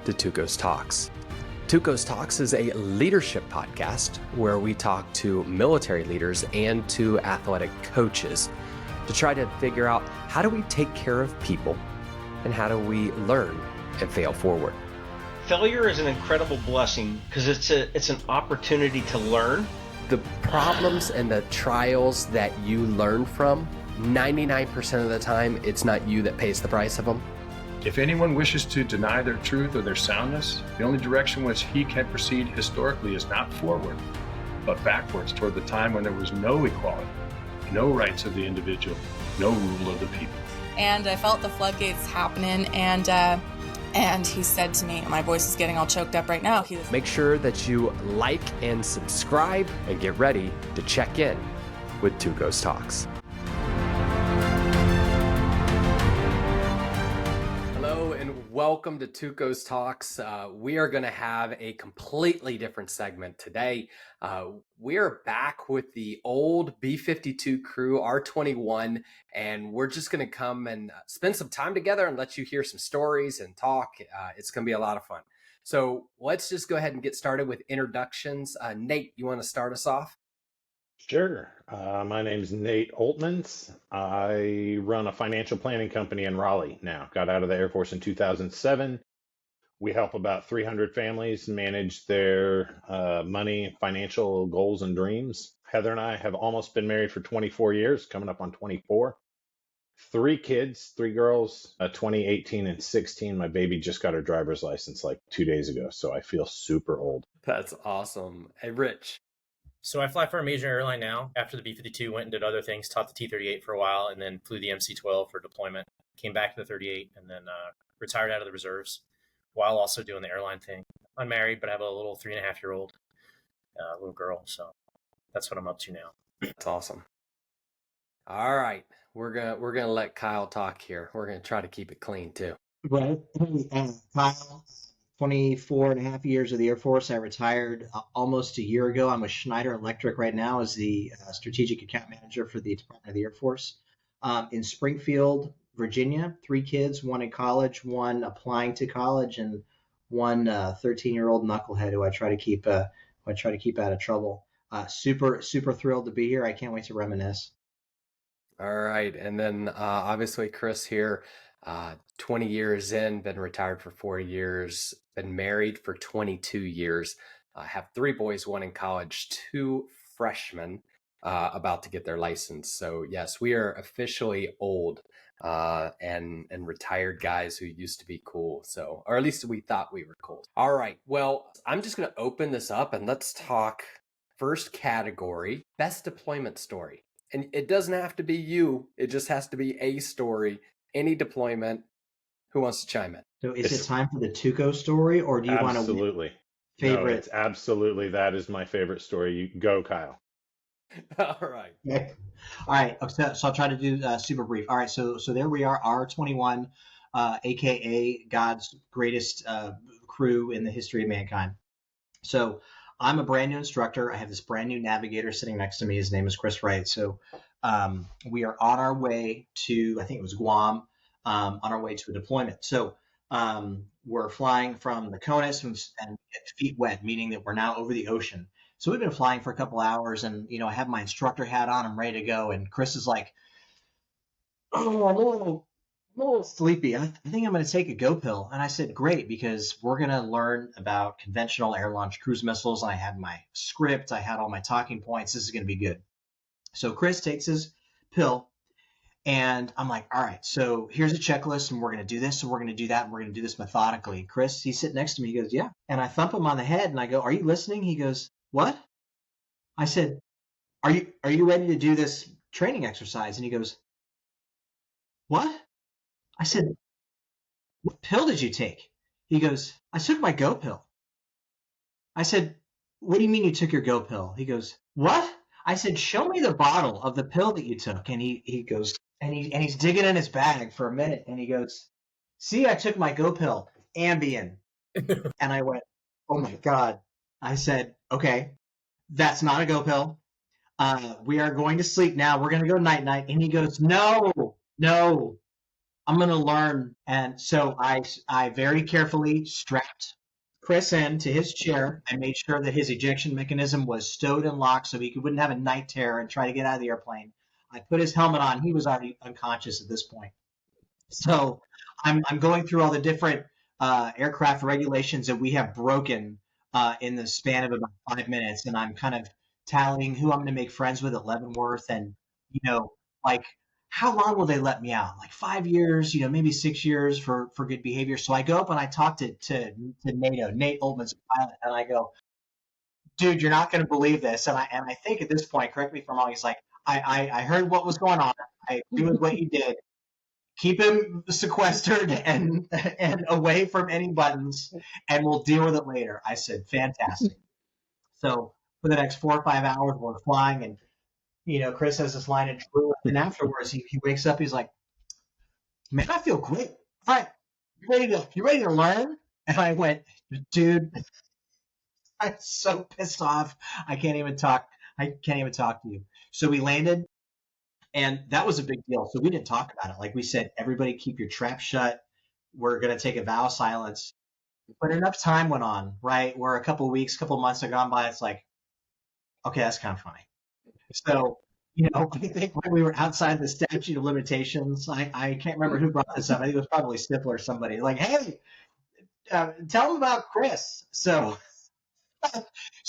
to Tuco's Talks. Tuco's Talks is a leadership podcast where we talk to military leaders and to athletic coaches to try to figure out how do we take care of people and how do we learn and fail forward. Failure is an incredible blessing because it's an opportunity to learn. The problems and the trials that you learn from, 99% of the time, it's not you that pays the price of them. If anyone wishes to deny their truth or their soundness, the only direction which he can proceed historically is not forward, but backwards toward the time when there was no equality, no rights of the individual, no rule of the people. And I felt the floodgates happening, and he said to me, my voice is getting all choked up right now. Make sure that you like and subscribe and get ready to check in with Tuco's Talks. Hello and welcome to Tuco's Talks. We are going to have a completely different segment today. We are back with the old B-52 crew, R21, and we're just going to come and spend some time together and let you hear some stories and talk. It's going to be a lot of fun. So let's just go ahead and get started with introductions. Nate, you want to start us off? Sure. My name is Nate Oltmans. I run a financial planning company in Raleigh now. Got out of the Air Force in 2007. We help about 300 families manage their money, financial goals, and dreams. Heather and I have almost been married for 24 years, coming up on 24. 3 kids, 3 girls, 20, 18, and 16. My baby just got her driver's license like 2 days ago, so I feel super old. That's awesome. Hey, Rich. So I fly for a major airline now. After the B-52, went and did other things, taught the T-38 for a while, and then flew the MC-12 for deployment. Came back to the 38, and then retired out of the reserves while also doing the airline thing. Unmarried, but I have a little 3.5-year-old little girl. So that's what I'm up to now. That's awesome. All right. We're gonna let Kyle talk here. We're going to try to keep it clean too. Right. Kyle, 24 and a half years of the Air Force. I retired almost a year ago. I'm with Schneider Electric right now as the strategic account manager for the Department of the Air Force. In Springfield, Virginia, 3 kids, 1 in college, 1 applying to college, and 1 13-year-old knucklehead who I try to keep out of trouble. Super thrilled to be here. I can't wait to reminisce. All right. And then obviously Chris here, 20 years in, been retired for 4 years, been married for 22 years, have 3 boys, 1 in college, 2 freshmen about to get their license. So yes, we are officially old and retired guys who used to be cool. So, or at least we thought we were cool. All right. Well, I'm just going to open this up and let's talk first category, best deployment story. And it doesn't have to be you. It just has to be a story, any deployment. Who wants to chime in? So is it time for the Tuco story, or do you want to? Absolutely. Favorite? No, it's absolutely, that is my favorite story. You go, Kyle. All right. Okay. All right. So I'll try to do super brief. All right. So there we are, R21, aka God's greatest crew in the history of mankind. So I'm a brand new instructor. I have this brand new navigator sitting next to me. His name is Chris Wright. So we are on our way to, I think it was Guam, on our way to a deployment. So we're flying from the CONUS and get feet wet, meaning that we're now over the ocean. So we've been flying for a couple hours, and I have my instructor hat on. I'm ready to go, and Chris is like, "Oh, I'm a little sleepy. I think I'm going to take a go pill." And I said, "Great, because we're going to learn about conventional air-launched cruise missiles." And I had my script, I had all my talking points. This is going to be good. So Chris takes his pill, and I'm like, "All right, so here's a checklist, and we're going to do this, and we're going to do that, and we're going to do this methodically." Chris, he's sitting next to me. He goes, "Yeah." And I thump him on the head, and I go, "Are you listening?" He goes, "What?" I said, Are you ready to do this training exercise?" And he goes, "What?" I said, "What pill did you take?" He goes, "I took my go pill." I said, "What do you mean you took your go pill?" He goes, "What?" I said, "Show me the bottle of the pill that you took." And he goes, and he's digging in his bag for a minute, and he goes, "See, I took my go pill, Ambien." And I went, "Oh my God." I said, "Okay, that's not a go pill. We are going to sleep now. We're going to go night-night." And he goes, No. I'm going to learn. And so I very carefully strapped Chris in to his chair. I made sure that his ejection mechanism was stowed and locked so he wouldn't have a night terror and try to get out of the airplane. I put his helmet on. He was already unconscious at this point. So I'm going through all the different aircraft regulations that we have broken in the span of about 5 minutes, and I'm kind of tallying who I'm going to make friends with at Leavenworth, and like how long will they let me out? Like 5 years, maybe 6 years for good behavior. So I go up and I talk to Nate Oltmans, pilot, and I go, dude, you're not going to believe this. And I think at this point, correct me if I'm wrong, he's like, I heard what was going on. I agree with what you did. Keep him sequestered and away from any buttons, and we'll deal with it later. I said, fantastic. So for the next 4 or 5 hours, we're flying, and Chris has this line of drill, and afterwards he wakes up. He's like, "Man, I feel great. All right, you ready to learn?" And I went, "Dude, I'm so pissed off. I can't even talk to you." So we landed. And that was a big deal. So we didn't talk about it. Like we said, everybody keep your trap shut. We're going to take a vow of silence. But enough time went on, right? Where a couple months have gone by. It's like, okay, that's kind of funny. So, I think when we were outside the statute of limitations, I can't remember who brought this up. I think it was probably Stifler or somebody. Like, hey, tell them about Chris. So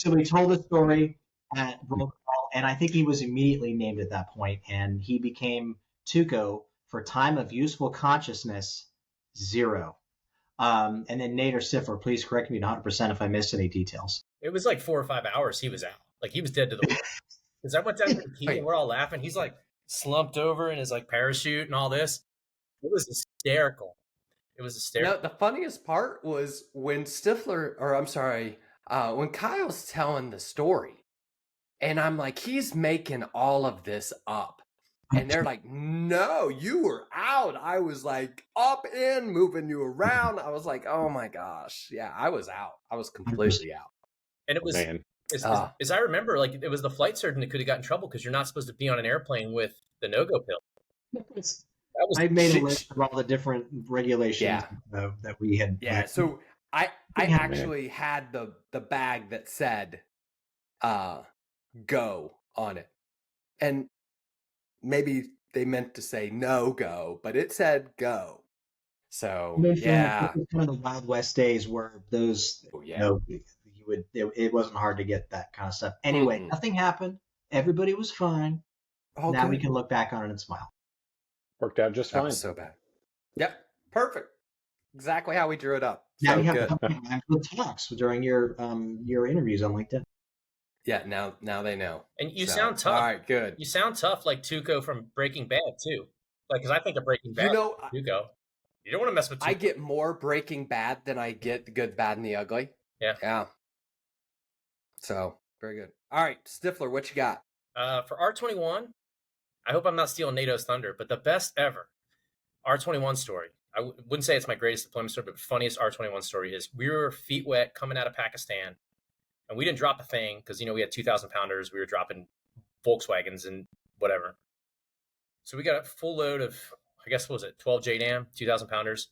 we told the story at roll call, and I think he was immediately named at that point, and he became Tuco for time of useful consciousness 0. And then Nate or Stifler, please correct me 100% if I missed any details. It was like 4 or 5 hours he was out. Like he was dead to the world. Because I went down to the key and we're all laughing. He's like slumped over in his like parachute and all this. It was hysterical. The funniest part was when when Kyle's telling the story, and I'm like, he's making all of this up. And they're like, no, you were out. I was like up in, moving you around. I was like, oh my gosh. Yeah, I was out. I was completely out. And it was, as I remember, like it was the flight surgeon that could have gotten in trouble because you're not supposed to be on an airplane with the no-go pill. I made a list of all the different regulations that we had. Yeah, so I actually had the bag that said go on it. And maybe they meant to say no go, but it said go. So yeah. It was one of the Wild West days where those it wasn't hard to get that kind of stuff. Anyway, nothing happened. Everybody was fine. Now we can look back on it and smile. Worked out just fine. That was so bad. Yep. Perfect. Exactly how we drew it up. Now so you have good talks during your interviews on LinkedIn. Yeah, now they know. And you sound tough. All right, good. You sound tough like Tuco from Breaking Bad too. Like, because I think of Breaking Bad. Tuco. You don't want to mess with Tuco. I get more Breaking Bad than I get the good, bad, and the ugly. Yeah. So very good. All right, Stifler, what you got? For R21, I hope I'm not stealing NATO's thunder, but the best ever R21 story. I wouldn't say it's my greatest deployment story, but the funniest R21 story is we were feet wet coming out of Pakistan, and we didn't drop a thing because, we had 2,000 pounders. We were dropping Volkswagens and whatever. So we got a full load of, I guess, what was it, 12 JDAM, 2,000 pounders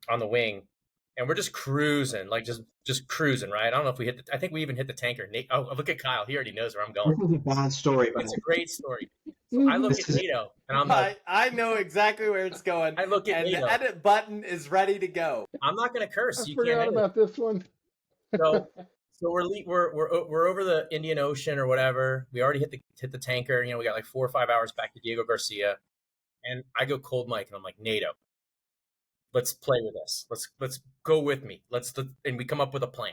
on the wing. And we're just cruising, like just cruising, right? I don't know if I think we even hit the tanker. Nate, look at Kyle. He already knows where I'm going. This is a bad story. It's a great story. So I look at NATO, and I'm like, I know exactly where it's going. I look at and NATO. The edit button is ready to go. I'm not going to curse. I forgot about this one. So we're over the Indian Ocean or whatever. We already hit the tanker. We got like 4 or 5 hours back to Diego Garcia, and I go cold mic, and I'm like, NATO, let's play with this. Let's go with me. And we come up with a plan.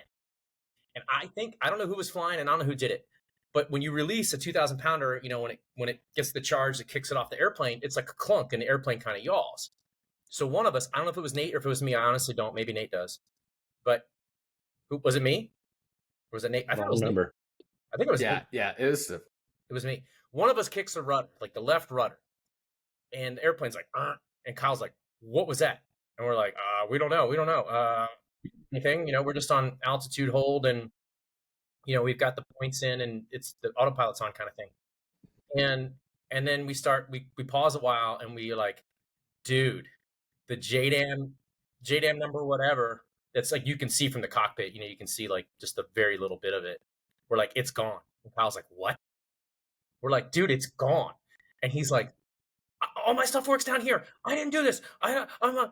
And I don't know who was flying, and I don't know who did it. But when you release a 2,000 pounder, when it gets the charge, it kicks it off the airplane. It's like a clunk, and the airplane kind of yaws. So one of us, I don't know if it was Nate or if it was me. I honestly don't. Maybe Nate does. But who was it? Me? Or was it Nate? I don't remember. I think it was Nate. Yeah, it was. It was me. One of us kicks the rudder, like the left rudder, and the airplane's like, and Kyle's like, "What was that?" And we're like, "We don't know. Anything? We're just on altitude hold, and we've got the points in, and it's the autopilot's on, kind of thing." And then we pause a while, and we like, dude, the JDAM number, whatever. It's like you can see from the cockpit, you can see like just a very little bit of it. We're like, it's gone. And Kyle's like, what? We're like, dude, it's gone. And he's like, all my stuff works down here. I didn't do this. I'm like,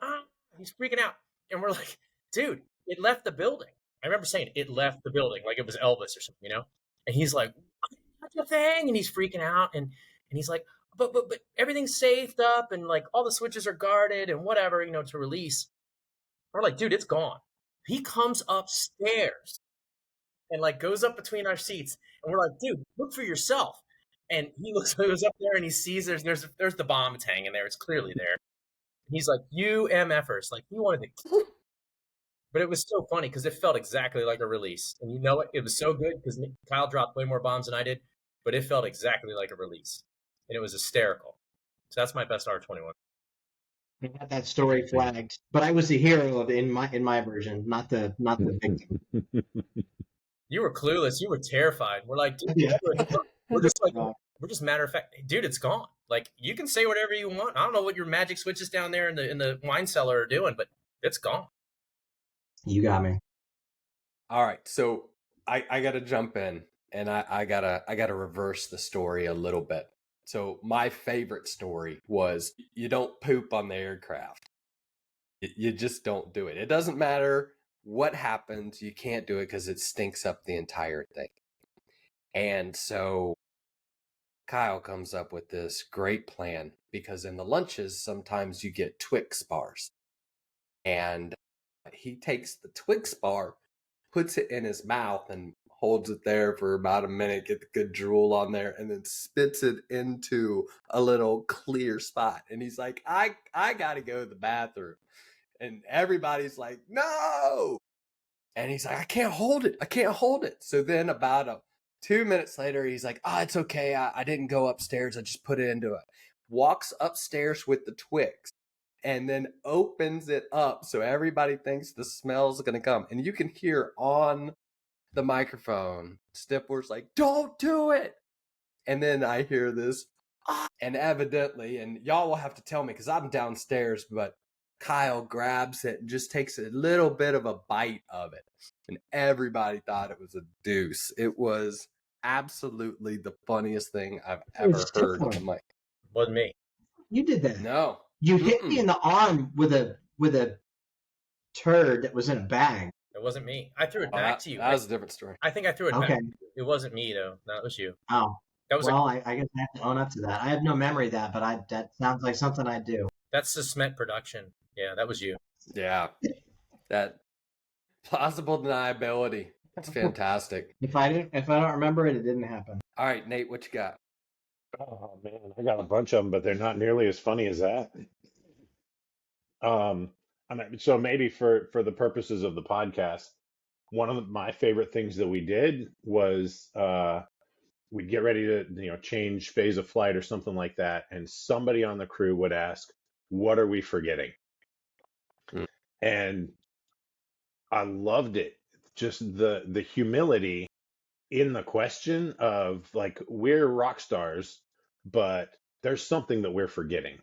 he's freaking out. And we're like, dude, it left the building. I remember saying it left the building like it was Elvis or something, And he's like, what's the thing? And he's freaking out. And he's like, but everything's saved up and like all the switches are guarded and whatever, to release. We're like, dude, it's gone. He comes upstairs and like goes up between our seats. And we're like, dude, look for yourself. And he goes up there and he sees there's the bomb. It's hanging there. It's clearly there. And he's like, you MFers. Like, he wanted to. But it was so funny because it felt exactly like a release. And you know what? It was so good because Kyle dropped way more bombs than I did, but it felt exactly like a release. And it was hysterical. So that's my best R21. I had that story flagged, but I was the hero of in my version, not the victim. You were clueless. You were terrified. We're like, dude, Yeah. we're just matter of fact, dude, it's gone. Like, you can say whatever you want. I don't know what your magic switches down there in the wine cellar are doing, but it's gone. You got me. All right, so I got to jump in, and I gotta reverse the story a little bit. So my favorite story was you don't poop on the aircraft. You just don't do it. It doesn't matter what happens. You can't do it because it stinks up the entire thing. And so Kyle comes up with this great plan because in the lunches, sometimes you get Twix bars. And he takes the Twix bar, puts it in his mouth and holds it there for about a minute, get the good drool on there, and then spits it into a little clear spot. And he's like, I got to go to the bathroom. And everybody's like, no. And he's like, I can't hold it. So then about 2 minutes later, he's like, it's okay. I didn't go upstairs. I just put it into it. Walks upstairs with the Twix and then opens it up so everybody thinks the smell's going to come. And you can hear on the microphone, Stifler's like, don't do it. And then I hear this, and evidently, and y'all will have to tell me because I'm downstairs, but Kyle grabs it and just takes a little bit of a bite of it. And everybody thought it was a deuce. It was absolutely the funniest thing I've ever heard on the mic. Wasn't me. You did that. No. You hit me in the arm with a turd that was in a bag. It wasn't me. I threw it back to you. That was a different story. I think I threw it back. It wasn't me, though. No, it was you. Oh. That was I guess I have to own up to that. I have no memory of that, but that sounds like something I'd do. That's the Smet production. Yeah, that was you. Yeah. That plausible deniability. It's fantastic. If I don't remember it, it didn't happen. All right, Nate, what you got? Oh man, I got a bunch of them, but they're not nearly as funny as that. So maybe for the purposes of the podcast, one of my favorite things that we did was we'd get ready to change phase of flight or something like that, and somebody on the crew would ask, "What are we forgetting?" And I loved it. Just the humility in the question of like, we're rock stars, but there's something that we're forgetting.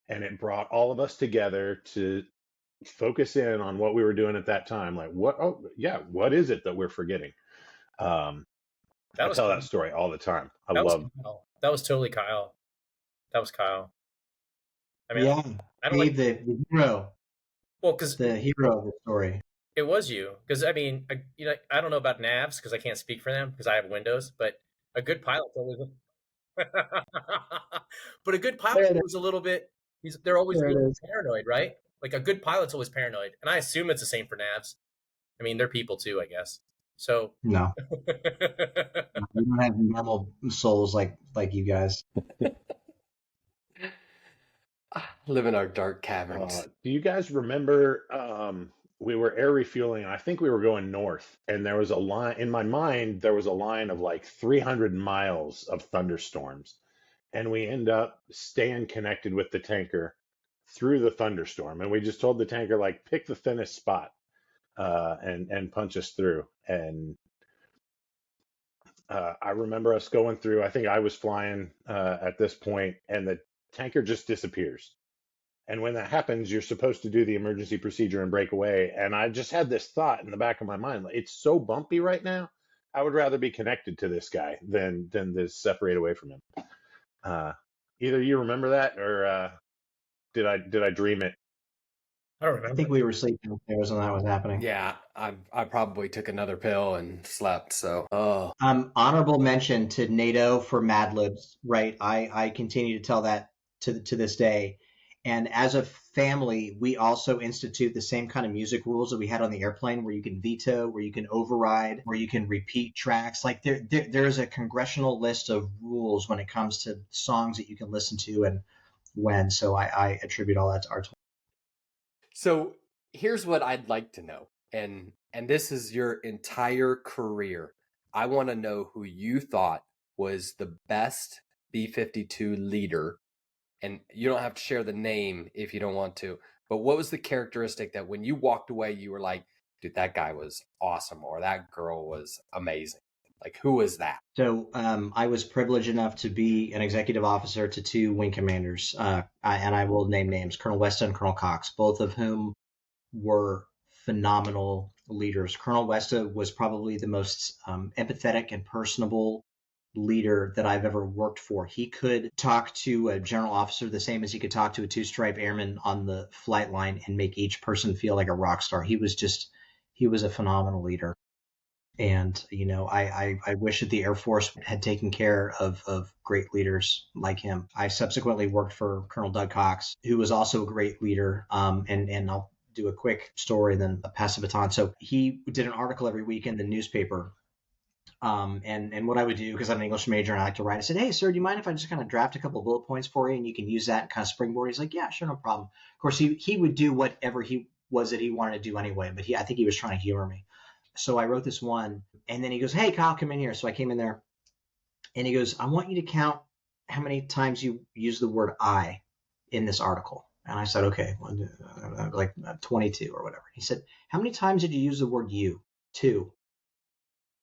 And it brought all of us together to focus in on what we were doing at that time. Like, what is it that we're forgetting? I tell that story all the time. That was totally Kyle. That was Kyle. I mean, yeah, I don't like the hero. Well, because the hero of the story. It was you, because I mean, I don't know about navs because I can't speak for them because I have Windows, but a good pilot's always. But a good pilot is a little bit. They're always a little paranoid, right? Like a good pilot's always paranoid, and I assume it's the same for navs. I mean, they're people too, I guess. So no, we don't have normal souls like you guys. Live in our dark caverns. Do you guys remember we were air refueling? I think we were going north, and there was a line in my mind. There was a line of like 300 miles of thunderstorms, and we end up staying connected with the tanker through the thunderstorm. And we just told the tanker, like, pick the thinnest spot and punch us through. And I remember us going through. I think I was flying at this point, and the tanker just disappears. And when that happens, you're supposed to do the emergency procedure and break away. And I just had this thought in the back of my mind, like, it's so bumpy right now. I would rather be connected to this guy than this separate away from him. Either you remember that, or did I dream it? I don't I remember. think we were sleeping upstairs when that was happening. Yeah, I probably took another pill and slept. So, oh, Honorable mention to NATO for Mad Libs, right? I continue to tell that to this day. And as a family, we also institute the same kind of music rules that we had on the airplane, where you can veto, where you can override, where you can repeat tracks. Like there's a congressional list of rules when it comes to songs that you can listen to and when. So I attribute all that to R21. so here's what I'd like to know, and this is your entire career. I want to know who you thought was the best B-52 leader, and you don't have to share the name if you don't want to, but what was the characteristic that when you walked away, you were like, dude, that guy was awesome, or that girl was amazing? Like, who was that? So I was privileged enough to be an executive officer to two wing commanders, and I will name names, Colonel Westa and Colonel Cox, both of whom were phenomenal leaders. Colonel Westa was probably the most empathetic and personable leader that I've ever worked for. He could talk to a general officer the same as he could talk to a two-stripe airman on the flight line and make each person feel like a rock star. He was a phenomenal leader. And, I wish that the Air Force had taken care of great leaders like him. I subsequently worked for Colonel Doug Cox, who was also a great leader. And I'll do a quick story, then pass the baton. So he did an article every week in the newspaper. And what I would do, because I'm an English major and I like to write, I said, hey, sir, do you mind if I just kind of draft a couple of bullet points for you and you can use that and kind of springboard? He's like, yeah, sure, no problem. Of course, he would do whatever he was that he wanted to do anyway, but I think he was trying to humor me. So I wrote this one, and then he goes, hey, Kyle, come in here. So I came in there, and he goes, I want you to count how many times you use the word I in this article. And I said, okay, like 22 or whatever. He said, how many times did you use the word you? 2.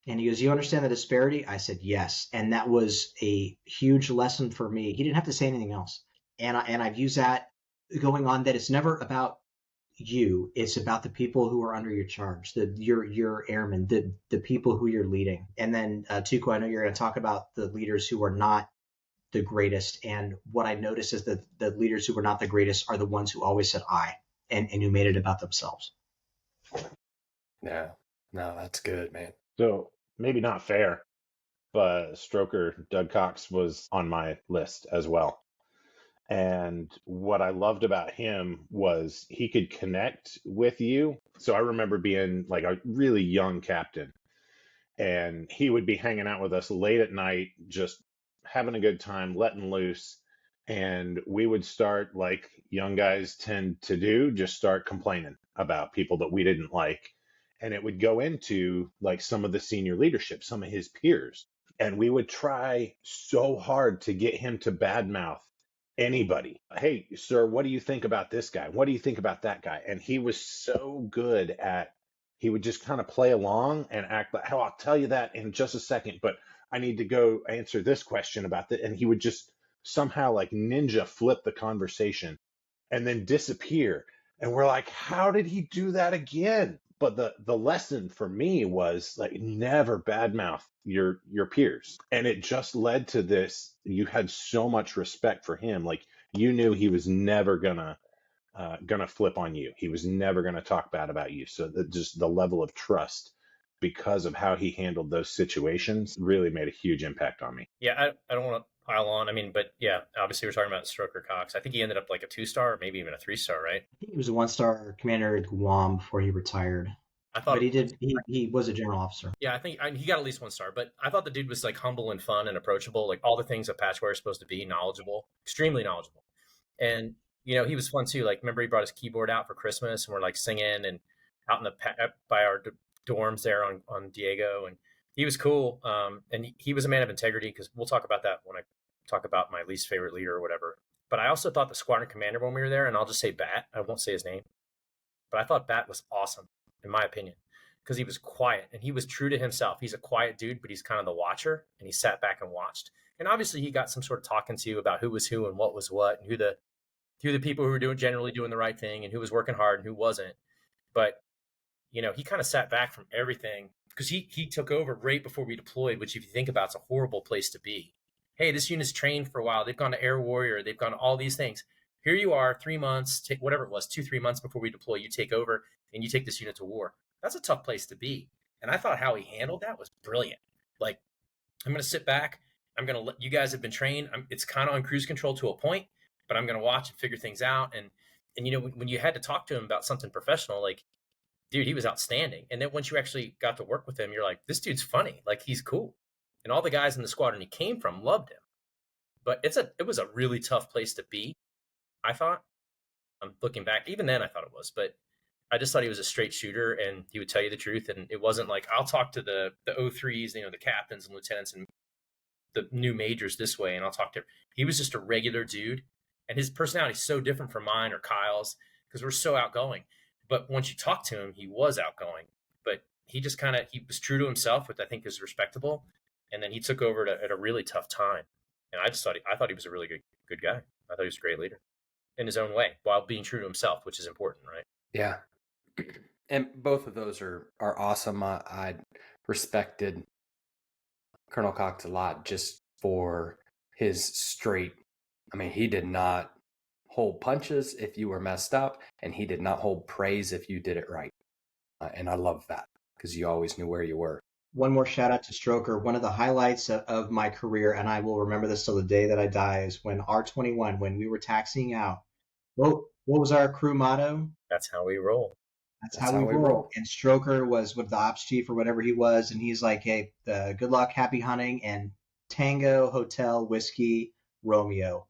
And he goes, you understand the disparity? I said, yes. And that was a huge lesson for me. He didn't have to say anything else. And I've used that going on, that it's never about you, it's about the people who are under your charge, your airmen, the people who you're leading. And then Tuco, I know you're going to talk about the leaders who are not the greatest, and what I noticed is that the leaders who were not the greatest are the ones who always said I, and who made it about themselves. No, that's good, man. So maybe not fair, but Stroker Doug Cox was on my list as well. And what I loved about him was he could connect with you. So I remember being like a really young captain, and he would be hanging out with us late at night, just having a good time, letting loose. And we would start, like young guys tend to do, just start complaining about people that we didn't like. And it would go into like some of the senior leadership, some of his peers. And we would try so hard to get him to badmouth anybody. Hey, sir, what do you think about this guy? What do you think about that guy? And he was so good at, he would just kind of play along and act like, oh, I'll tell you that in just a second, but I need to go answer this question about that. And he would just somehow like ninja flip the conversation and then disappear. And we're like, how did he do that again? But the lesson for me was like, never badmouth your peers. And it just led to this. You had so much respect for him. Like you knew he was never gonna flip on you. He was never gonna talk bad about you. So just the level of trust, because of how he handled those situations, really made a huge impact on me. Yeah, I don't want to pile on. I mean, but yeah, obviously we're talking about Stroker Cox. I think he ended up like a 2-star or maybe even a 3-star, right? I think he was a 1-star commander at Guam before he retired. I thought, but he was a general officer. Yeah, I think he got at least 1-star, but I thought the dude was like humble and fun and approachable, like all the things a patchwear is supposed to be, knowledgeable, extremely knowledgeable. And, he was fun too. Like, remember he brought his keyboard out for Christmas and we're like singing and out in by our dorms there on Diego. And he was cool. And he was a man of integrity, because we'll talk about that when I talk about my least favorite leader or whatever. But I also thought the squadron commander when we were there, and I'll just say Bat, I won't say his name, but I thought Bat was awesome, in my opinion, because he was quiet and he was true to himself. He's a quiet dude, but he's kind of the watcher, and he sat back and watched. And obviously he got some sort of talking to about who was who and what was what, and who the through the people who were generally doing the right thing and who was working hard and who wasn't. But, he kind of sat back from everything because he took over right before we deployed, which if you think about, it's a horrible place to be. Hey, this unit's trained for a while. They've gone to Air Warrior. They've gone to all these things. Here you are, 3 months, whatever it was, 2-3 months before we deploy, you take over and you take this unit to war. That's a tough place to be. And I thought how he handled that was brilliant. Like, I'm going to sit back. I'm going to let you guys have been trained. It's kind of on cruise control to a point, but I'm going to watch and figure things out. And when you had to talk to him about something professional, like, dude, he was outstanding. And then once you actually got to work with him, you're like, this dude's funny. Like, he's cool. And all the guys in the squadron he came from loved him. But it was a really tough place to be, I thought. I'm looking back. Even then, I thought it was. But I just thought he was a straight shooter, and he would tell you the truth. And it wasn't like, I'll talk to the O3s, the captains and lieutenants and the new majors this way, and I'll talk to him. He was just a regular dude. And his personality is so different from mine or Kyle's because we're so outgoing. But once you talk to him, he was outgoing. But he just he was true to himself, which I think is respectable. And then he took over at a really tough time. And I thought he was a really good guy. I thought he was a great leader in his own way while being true to himself, which is important, right? Yeah. And both of those are awesome. I respected Colonel Cox a lot just for his straight. I mean, he did not hold punches if you were messed up, and he did not hold praise if you did it right. And I love that because you always knew where you were. One more shout out to Stroker. One of the highlights of my career, and I will remember this till the day that I die, is when R21, when we were taxiing out. What was our crew motto? That's how we roll. That's how we roll. And Stroker was with the ops chief or whatever he was, and he's like, hey, good luck, happy hunting, and Tango, Hotel, Whiskey, Romeo.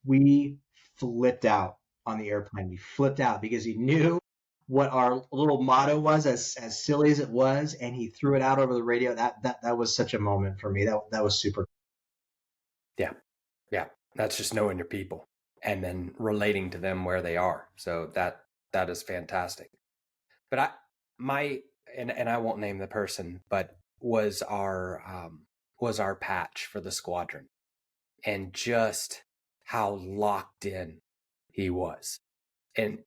We flipped out on the airplane. We flipped out because he knew what our little motto was, as silly as it was, and he threw it out over the radio. That was such a moment for me. That was super. Yeah. That's just knowing your people and then relating to them where they are. So that is fantastic. But I won't name the person, but was our patch for the squadron, and just how locked in he was. And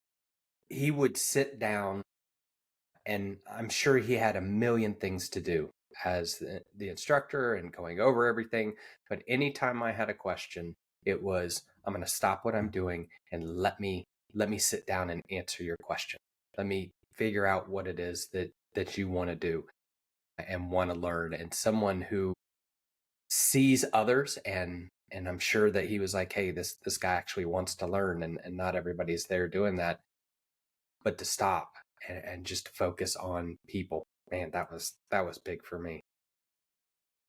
he would sit down, and I'm sure he had a million things to do as the instructor and going over everything. But anytime I had a question, it was, I'm going to stop what I'm doing and let me sit down and answer your question. Let me figure out what it is that you want to do and want to learn. And someone who sees others, and I'm sure that he was like, hey, this guy actually wants to learn, and not everybody's there doing that. But to stop and just to focus on people, man, that was big for me.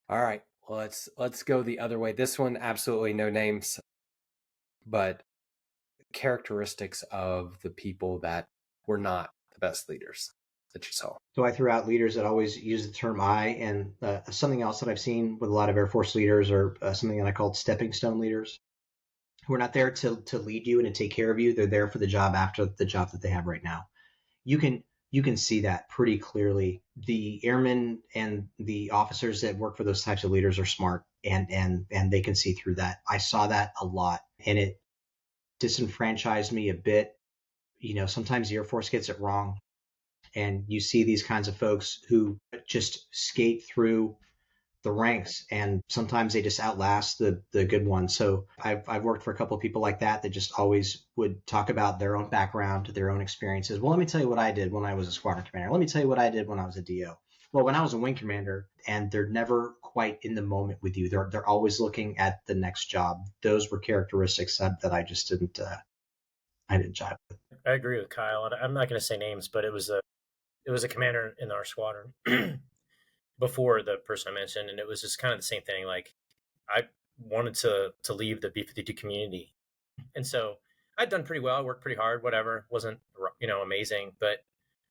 All right, well, let's go the other way. This one, absolutely no names, but characteristics of the people that were not the best leaders that you saw. So I threw out leaders that always use the term I, and something else that I've seen with a lot of Air Force leaders, or something that I called stepping stone leaders, who are not there to lead you and to take care of you. They're there for the job after the job that they have right now. You can see that pretty clearly. The airmen and the officers that work for those types of leaders are smart, and they can see through that. I saw that a lot, and it disenfranchised me a bit. Sometimes the Air Force gets it wrong, and you see these kinds of folks who just skate through the ranks, and sometimes they just outlast the good ones. So I've worked for a couple of people like that just always would talk about their own background, their own experiences. Well, let me tell you what I did when I was a squadron commander. Let me tell you what I did when I was a DO. Well, when I was a wing commander, and they're never quite in the moment with you. They're always looking at the next job. Those were characteristics that I just didn't jive with. I agree with Kyle. And I'm not going to say names, but it was a commander in our squadron before the person I mentioned, and it was just kind of the same thing. Like, I wanted to leave the B-52 community, and so I'd done pretty well. I worked pretty hard. Whatever, wasn't amazing, but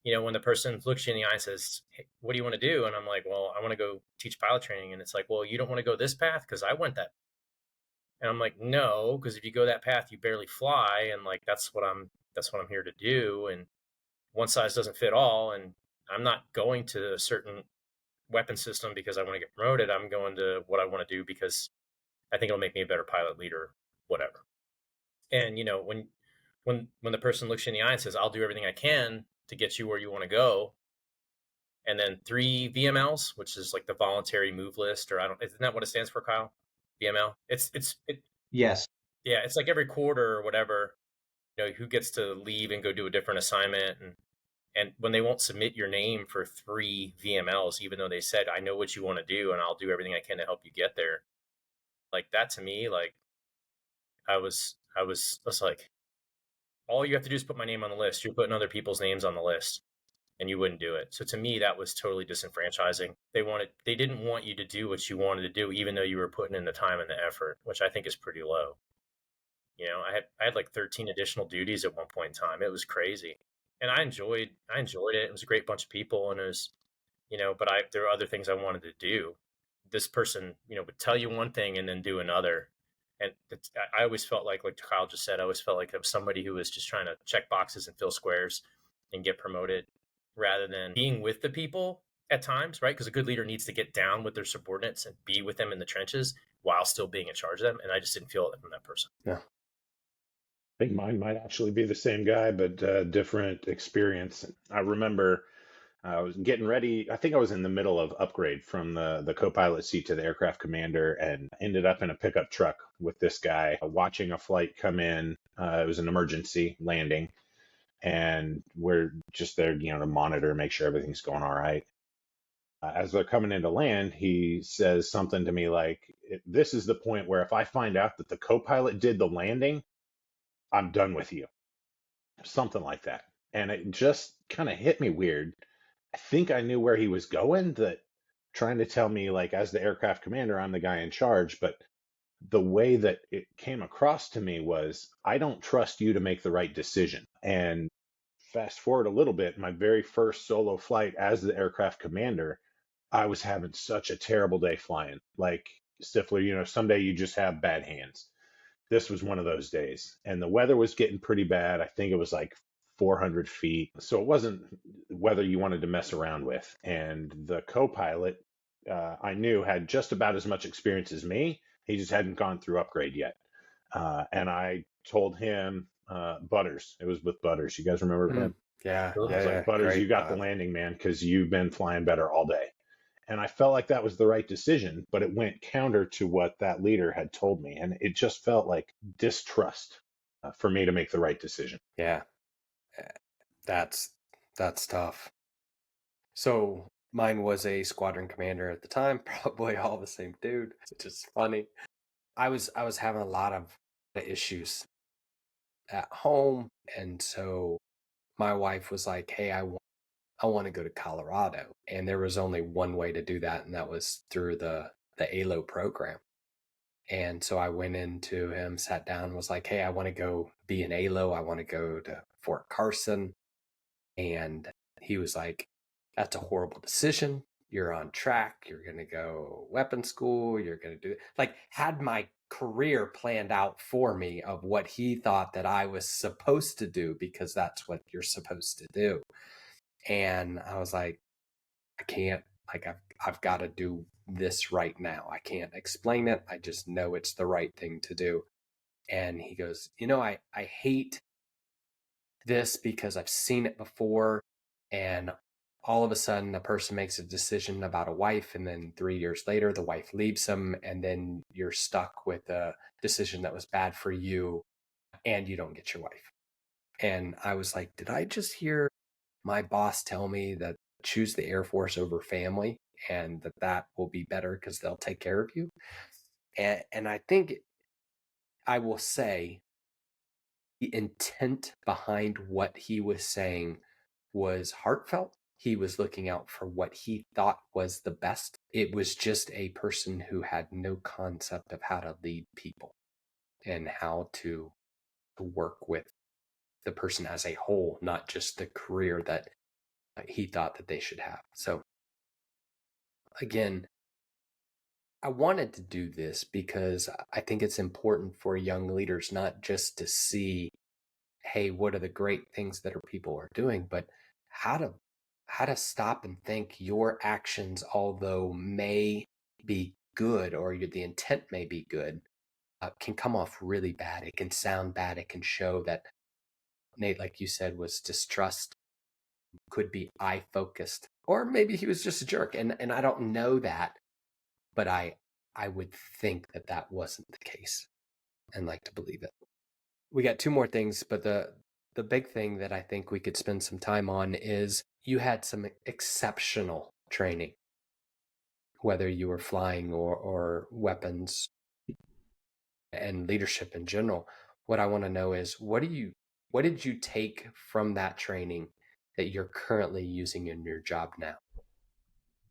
when the person looks you in the eye and says, hey, what do you want to do? And I'm like, well, I want to go teach pilot training. And it's like, well, you don't want to go this path because I went that. And I'm like, no, because if you go that path, you barely fly, and like that's what I'm here to do. And one size doesn't fit all. And I'm not going to a certain weapon system because I want to get promoted. I'm going to what I want to do because I think it'll make me a better pilot leader, whatever. And when the person looks you in the eye and says, I'll do everything I can to get you where you want to go. And then 3 VMLs, which is like the voluntary move list, or isn't that what it stands for, Kyle? VML. Yes. Yeah, it's like every quarter or whatever, who gets to leave and go do a different assignment. And when they won't submit your name for 3 VMLs, even though they said, I know what you want to do and I'll do everything I can to help you get there. Like that to me, like I was like, all you have to do is put my name on the list. You're putting other people's names on the list and you wouldn't do it. So to me, that was totally disenfranchising. They didn't want you to do what you wanted to do, even though you were putting in the time and the effort, which I think is pretty low. I had like 13 additional duties at one point in time. It was crazy. And I enjoyed it. It was a great bunch of people, and it was, but there were other things I wanted to do. This person, would tell you one thing and then do another. And I always felt like Kyle just said, I always felt like I was somebody who was just trying to check boxes and fill squares and get promoted rather than being with the people at times, right? Because a good leader needs to get down with their subordinates and be with them in the trenches while still being in charge of them. And I just didn't feel it from that person. Yeah. I think mine might actually be the same guy, but different experience. I remember I was getting ready. I think I was in the middle of upgrade from the co-pilot seat to the aircraft commander, and ended up in a pickup truck with this guy watching a flight come in. It was an emergency landing, and we're just there, to monitor, make sure everything's going all right. As they're coming in to land, he says something to me like, "This is the point where if I find out that the co-pilot did the landing, I'm done with you." Something like that. And it just kind of hit me weird. I think I knew where he was going, that trying to tell me, like, as the aircraft commander, I'm the guy in charge. But the way that it came across to me was, I don't trust you to make the right decision. And fast forward a little bit, my very first solo flight as the aircraft commander, I was having such a terrible day flying. Like Stifler, someday you just have bad hands. This was one of those days, and the weather was getting pretty bad. I think it was like 400 feet. So it wasn't weather you wanted to mess around with. And the co-pilot, I knew, had just about as much experience as me. He just hadn't gone through upgrade yet. And I told him, Butters, it was with Butters. You guys remember him? Yeah. I was like, Butters, great, you got the landing, man, because you've been flying better all day. And I felt like that was the right decision, but it went counter to what that leader had told me. And it just felt like distrust for me to make the right decision. Yeah. That's tough. So mine was a squadron commander at the time, probably all the same dude. It's just funny. I was having a lot of issues at home. And so my wife was like, hey, I want to go to Colorado. And there was only one way to do that, and that was through the ALO program. And so I went into him, sat down, was like, hey, I want to go be an ALO. I want to go to Fort Carson. And he was like, that's a horrible decision. You're on track. You're going to go weapons school. You're going to do, like, had my career planned out for me of what he thought that I was supposed to do, because that's what you're supposed to do. And I was like, I can't, like, I've got to do this right now. I can't explain it. I just know it's the right thing to do. And he goes, I hate this because I've seen it before. And all of a sudden a person makes a decision about a wife, and then 3 years later, the wife leaves them. And then you're stuck with a decision that was bad for you, and you don't get your wife. And I was like, did I just hear my boss tell me that choose the Air Force over family, and that will be better because they'll take care of you? And I think I will say the intent behind what he was saying was heartfelt. He was looking out for what he thought was the best. It was just a person who had no concept of how to lead people and how to work with the person as a whole, not just the career that he thought that they should have. So again, I wanted to do this because I think it's important for young leaders not just to see, hey, what are the great things that people are doing, but how to stop and think your actions, although may be good, or the intent may be good, can come off really bad. It can sound bad. It can show that Nate, like you said, was distrust, could be I focused, or maybe he was just a jerk. And I don't know that, but I would think that that wasn't the case and like to believe it. We got two more things, but the big thing that I think we could spend some time on is you had some exceptional training, whether you were flying or weapons and leadership in general. What I want to know is what did you take from that training that you're currently using in your job now?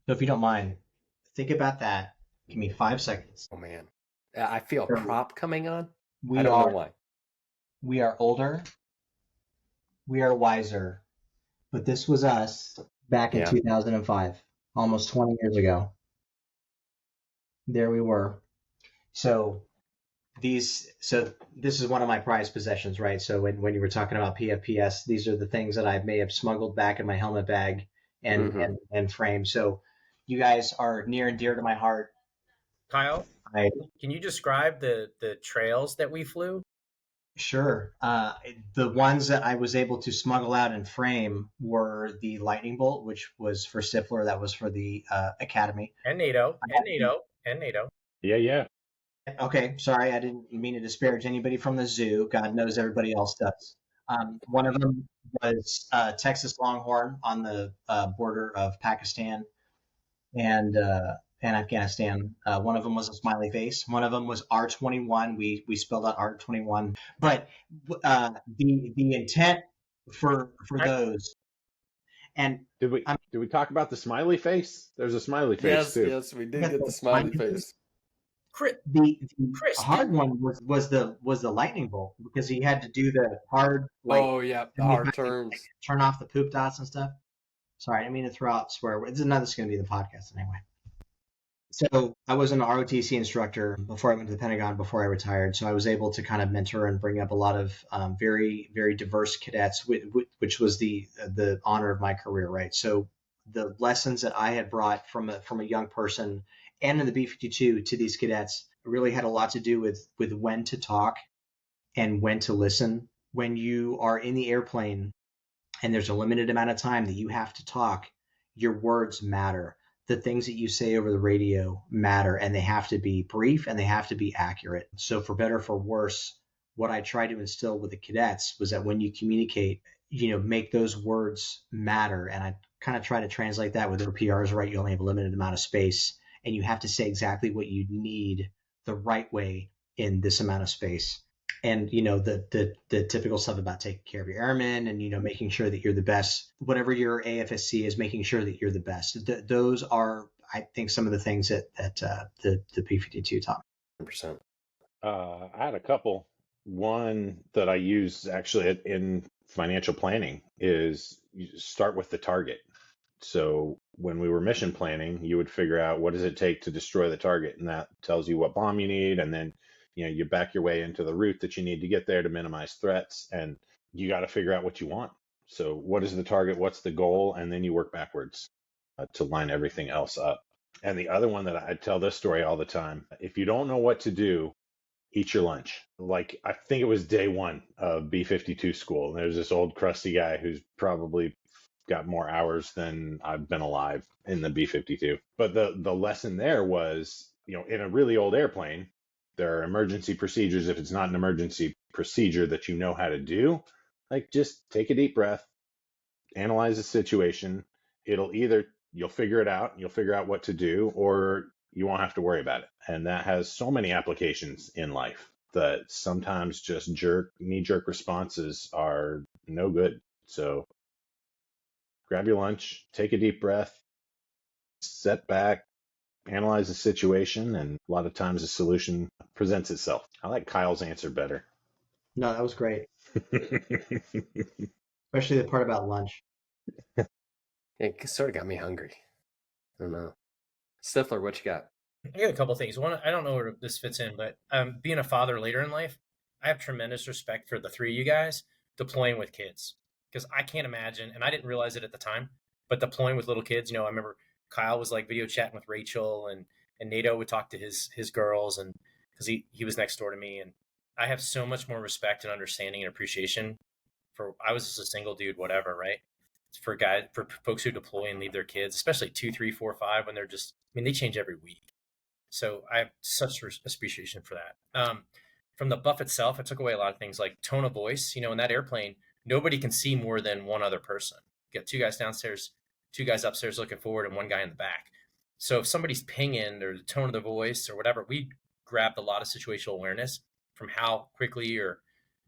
So if you don't mind, think about that. Give me 5 seconds. Oh man, I feel a prop coming on. We I don't know why. We are older. We are wiser. But this was us back in 2005, almost 20 years ago. There we were. So this is one of my prized possessions, right? So when you were talking about PFPS, these are the things that I may have smuggled back in my helmet bag and frame. So you guys are near and dear to my heart. Kyle, can you describe the trails that we flew? Sure. The ones that I was able to smuggle out and frame were the Lightning Bolt, which was for Stifler. That was for the Academy. And NATO. Yeah. Okay, sorry, I didn't mean to disparage anybody from the zoo. God knows everybody else does. One of them was Texas Longhorn on the border of Pakistan and Afghanistan. One of them was a smiley face. One of them was R21. We spelled out R21. But the intent for those. And Did we talk about the smiley face? There's a smiley face too. Yes, we did get the smiley face. The hard one was the lightning bolt because he had to do the hard the hard turns, turn off the poop dots and stuff. Sorry, I didn't mean to throw out swear words. This is going to be the podcast anyway. So I was an ROTC instructor before I went to the Pentagon, before I retired. So I was able to kind of mentor and bring up a lot of very, very diverse cadets, which was the honor of my career, right? So the lessons that I had brought from a young person and in the B-52 to these cadets really had a lot to do with when to talk and when to listen. When you are in the airplane and there's a limited amount of time that you have to talk, your words matter. The things that you say over the radio matter, and they have to be brief and they have to be accurate. So for better or for worse, what I tried to instill with the cadets was that when you communicate, make those words matter. And I kind of try to translate that with their PRs, right? You only have a limited amount of space and you have to say exactly what you need the right way in this amount of space. And, the typical stuff about taking care of your airmen and, making sure that you're the best, whatever your AFSC is, making sure that you're the best. Those are, I think, some of the things that the P-52 taught. 100%. I had a couple. One that I use actually in financial planning is you start with the target. So when we were mission planning, you would figure out what does it take to destroy the target, and that tells you what bomb you need, and then you back your way into the route that you need to get there to minimize threats, and you got to figure out what you want. So what is the target? What's the goal? And then you work backwards to line everything else up. And the other one that I tell this story all the time, if you don't know what to do, eat your lunch. Like, I think it was day one of B-52 school. And there's this old crusty guy who's probably got more hours than I've been alive in the B-52. But the lesson there was, in a really old airplane, there are emergency procedures. If it's not an emergency procedure that you know how to do, like just take a deep breath, analyze the situation. You'll figure it out, you'll figure out what to do, or you won't have to worry about it. And that has so many applications in life that sometimes just knee-jerk responses are no good. So grab your lunch, take a deep breath, set back, analyze the situation, and a lot of times the solution presents itself. I like Kyle's answer better. No, that was great. Especially the part about lunch. It sort of got me hungry. I don't know. Stifler, what you got? I got a couple things. One, I don't know where this fits in, but being a father later in life, I have tremendous respect for the three of you guys deploying with kids, because I can't imagine, and I didn't realize it at the time, but deploying with little kids, I remember Kyle was like video chatting with Rachel, and NATO would talk to his girls, and because he was next door to me. And I have so much more respect and understanding and appreciation I was just a single dude, whatever, right? For folks who deploy and leave their kids, especially 2, 3, 4, 5, when they're just, I mean, they change every week. So I have such appreciation for that. From the buff itself, I took away a lot of things like tone of voice. You know, in that airplane, nobody can see more than one other person. You got 2 guys downstairs, 2 guys upstairs looking forward, and 1 guy in the back. So if somebody's pinging or the tone of the voice or whatever, we grabbed a lot of situational awareness from how quickly, or,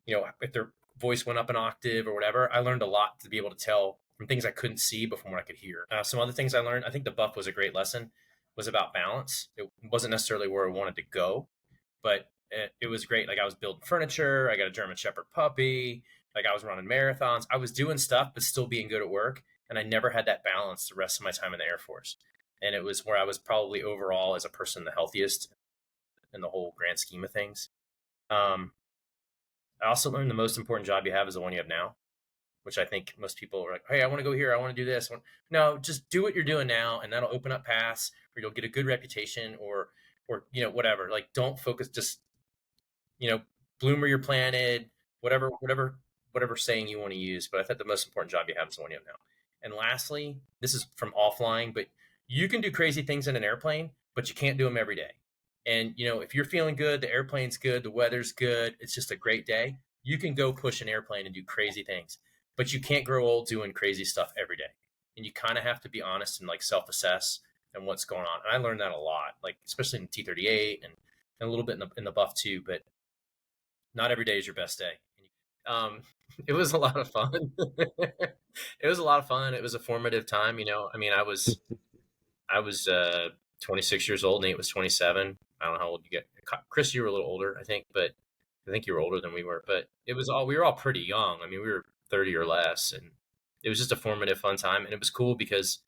you know, if their voice went up an octave or whatever. I learned a lot to be able to tell from things I couldn't see before what I could hear. Some other things I learned, I think the buff was a great lesson, was about balance. It wasn't necessarily where I wanted to go, but it was great. Like I was building furniture. I got a German Shepherd puppy. Like I was running marathons. I was doing stuff, but still being good at work. And I never had that balance the rest of my time in the Air Force. And it was where I was probably overall as a person, the healthiest in the whole grand scheme of things. I also learned the most important job you have is the one you have now, which I think most people are like, hey, I want to go here. I want to do this. No, just do what you're doing now. And that'll open up paths where you'll get a good reputation or, you know, whatever. Like, don't focus, just, you know, bloom where you're planted, whatever saying you want to use. But I think the most important job you have is the one you have now. And lastly, this is from offline, but you can do crazy things in an airplane, but you can't do them every day. And, you know, if you're feeling good, the airplane's good, the weather's good, it's just a great day, you can go push an airplane and do crazy things, but you can't grow old doing crazy stuff every day. And you kind of have to be honest and like self-assess and what's going on. And I learned that a lot, like especially in T38 and a little bit in the buff too, but not every day is your best day. It was a lot of fun. It was a lot of fun. It was a formative time. You know, I mean, I was 26 years old. Nate was 27. I don't know how old you get. Chris, you were a little older, I think, but I think you were older than we were. But we were all pretty young. I mean, we were 30 or less, and it was just a formative, fun time. And it was cool because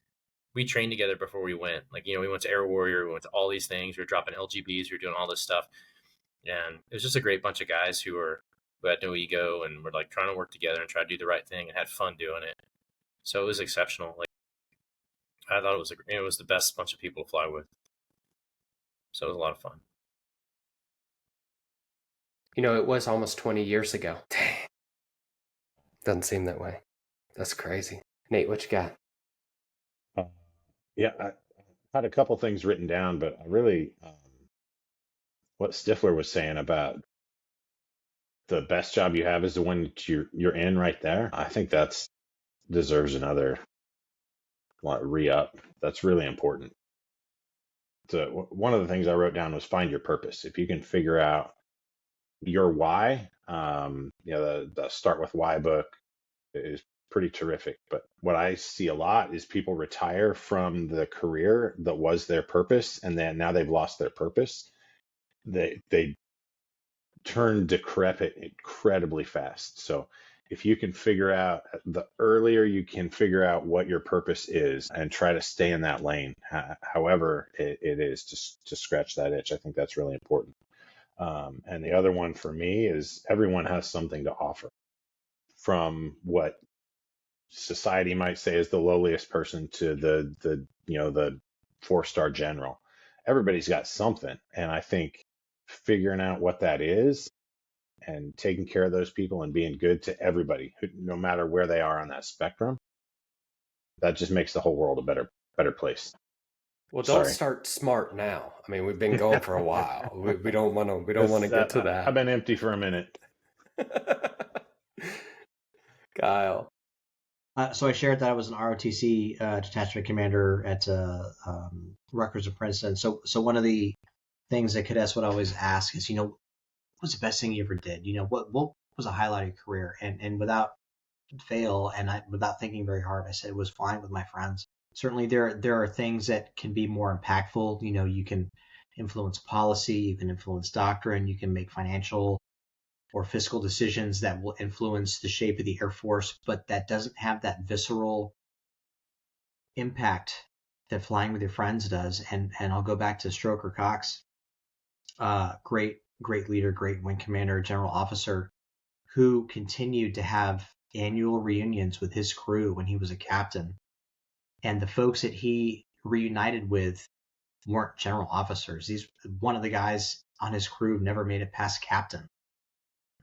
we trained together before we went. Like, you know, we went to Air Warrior, we went to all these things. We were dropping LGBs, we were doing all this stuff, and it was just a great bunch of guys who had no ego and were like trying to work together and try to do the right thing and had fun doing it. So it was exceptional. Like, I thought it was the best bunch of people to fly with. So it was a lot of fun. You know, it was almost 20 years ago. Dang. Doesn't seem that way. That's crazy. Nate, what you got? Yeah, I had a couple things written down, but I really, what Stifler was saying about the best job you have is the one that you're in right there. I think that's deserves another re-up. That's really important. So one of the things I wrote down was find your purpose. If you can figure out your why, you know, the Start With Why book is pretty terrific. But what I see a lot is people retire from the career that was their purpose, and then now they've lost their purpose. They turn decrepit incredibly fast. So if you can figure out, the earlier you can figure out what your purpose is and try to stay in that lane, however it is, to scratch that itch, I think that's really important. And the other one for me is everyone has something to offer. From what society might say is the lowliest person to the 4-star general, everybody's got something. And I think figuring out what that is and taking care of those people and being good to everybody, no matter where they are on that spectrum, that just makes the whole world a better place. Well, don't start smart now. I mean, we've been going for a while. We don't want to get to that. I've been empty for a minute. Kyle. So I shared that I was an ROTC detachment commander at Rutgers and Princeton. So one of the things that cadets would always ask is, you know, what's the best thing you ever did? You know, what was a highlight of your career? And without fail, and without thinking very hard, I said it was flying with my friends. Certainly there are things that can be more impactful. You know, you can influence policy, you can influence doctrine, you can make financial or fiscal decisions that will influence the shape of the Air Force, but that doesn't have that visceral impact that flying with your friends does. And I'll go back to Stroker Cox, great leader, great wing commander, general officer, who continued to have annual reunions with his crew when he was a captain. And the folks that he reunited with weren't general officers. One of the guys on his crew never made it past captain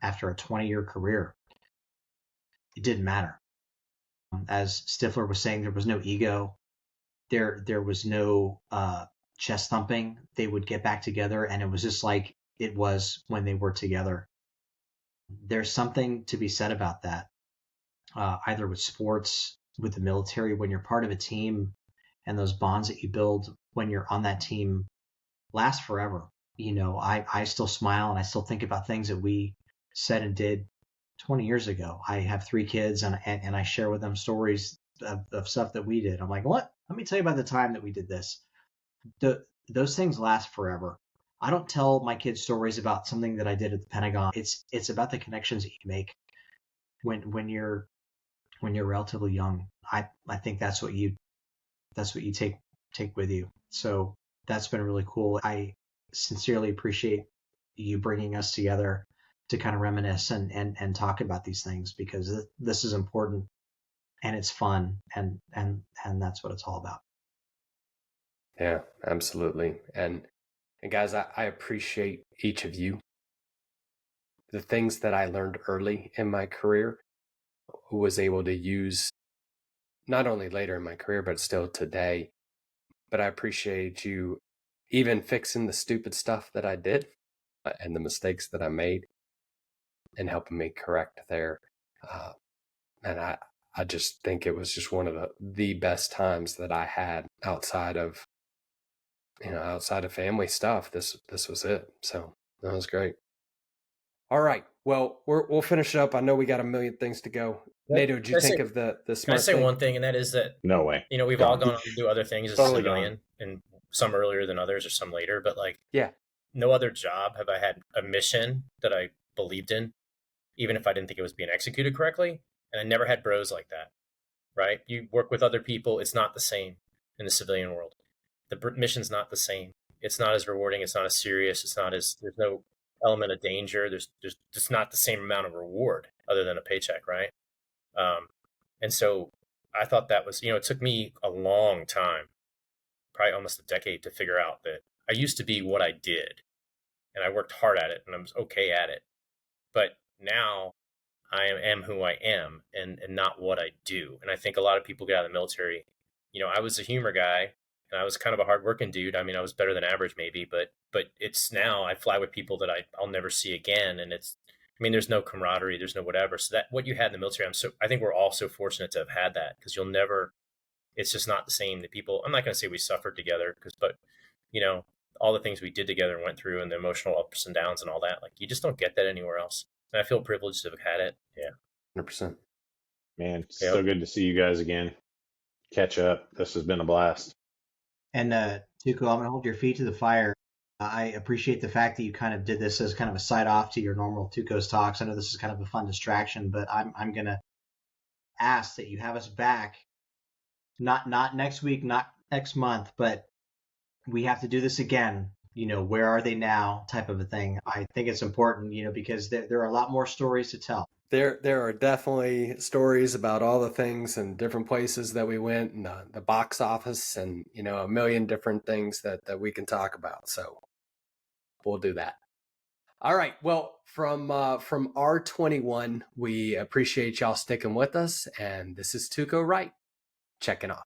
after a 20-year career. it didn't matter. As Stifler was saying, there was no ego. There was no chest thumping. They would get back together, and it was just like it was when they were together. There's something to be said about that, either with sports, with the military, when you're part of a team, and those bonds that you build when you're on that team last forever. I still smile and I still think about things that we said and did 20 years ago. I have 3 kids and I share with them stories of stuff that we did. I'm like, what? Let me tell you about the time that we did this. Those things last forever. I don't tell my kids stories about something that I did at the Pentagon. It's about the connections that you make when you're relatively young. I think that's what you take with you. So that's been really cool. I sincerely appreciate you bringing us together to kind of reminisce and talk about these things, because this is important and it's fun and that's what it's all about. Yeah, absolutely. And guys, I appreciate each of you. The things that I learned early in my career was able to use not only later in my career, but still today. But I appreciate you even fixing the stupid stuff that I did and the mistakes that I made and helping me correct there. And I just think it was just one of the best times that I had outside of family stuff. This was it. So that was great. All right. Well, we'll finish it up. I know we got a million things to go. Nato, did you think of the smart Can I say thing? one thing, and that is that No way. we've all gone on to do other things as Totally a civilian, and some earlier than others, or some later. But Yeah. no other job have I had a mission that I believed in, even if I didn't think it was being executed correctly. And I never had bros like that. Right? You work with other people. It's not the same in the civilian world. The mission's not the same. It's not as rewarding. It's not as serious. There's no element of danger. There's just not the same amount of reward other than a paycheck, right? And so I thought that was, it took me a long time, probably almost a decade, to figure out that I used to be what I did, and I worked hard at it, and I was okay at it. But now I am who I am, and not what I do. And I think a lot of people get out of the military. I was a humor guy, and I was kind of a hardworking dude. I mean, I was better than average maybe, but it's now I fly with people that I'll never see again. And there's no camaraderie, there's no whatever. So that what you had in the military, I think we're all so fortunate to have had that, because it's just not the same. The people, I'm not going to say we suffered together, but all the things we did together and went through, and the emotional ups and downs and all that, you just don't get that anywhere else. And I feel privileged to have had it. Yeah. 100%. Man, so good to see you guys again. Catch up. This has been a blast. And Tuco, I'm going to hold your feet to the fire. I appreciate the fact that you kind of did this as kind of a side off to your normal TUCO's talks. I know this is kind of a fun distraction, but I'm going to ask that you have us back, not next week, not next month, but we have to do this again. Where are they now type of a thing. I think it's important, because there are a lot more stories to tell. There are definitely stories about all the things and different places that we went, and the box office, and a million different things that we can talk about. So we'll do that. All right. Well, from R21, we appreciate y'all sticking with us, and this is Tuco Wright checking off.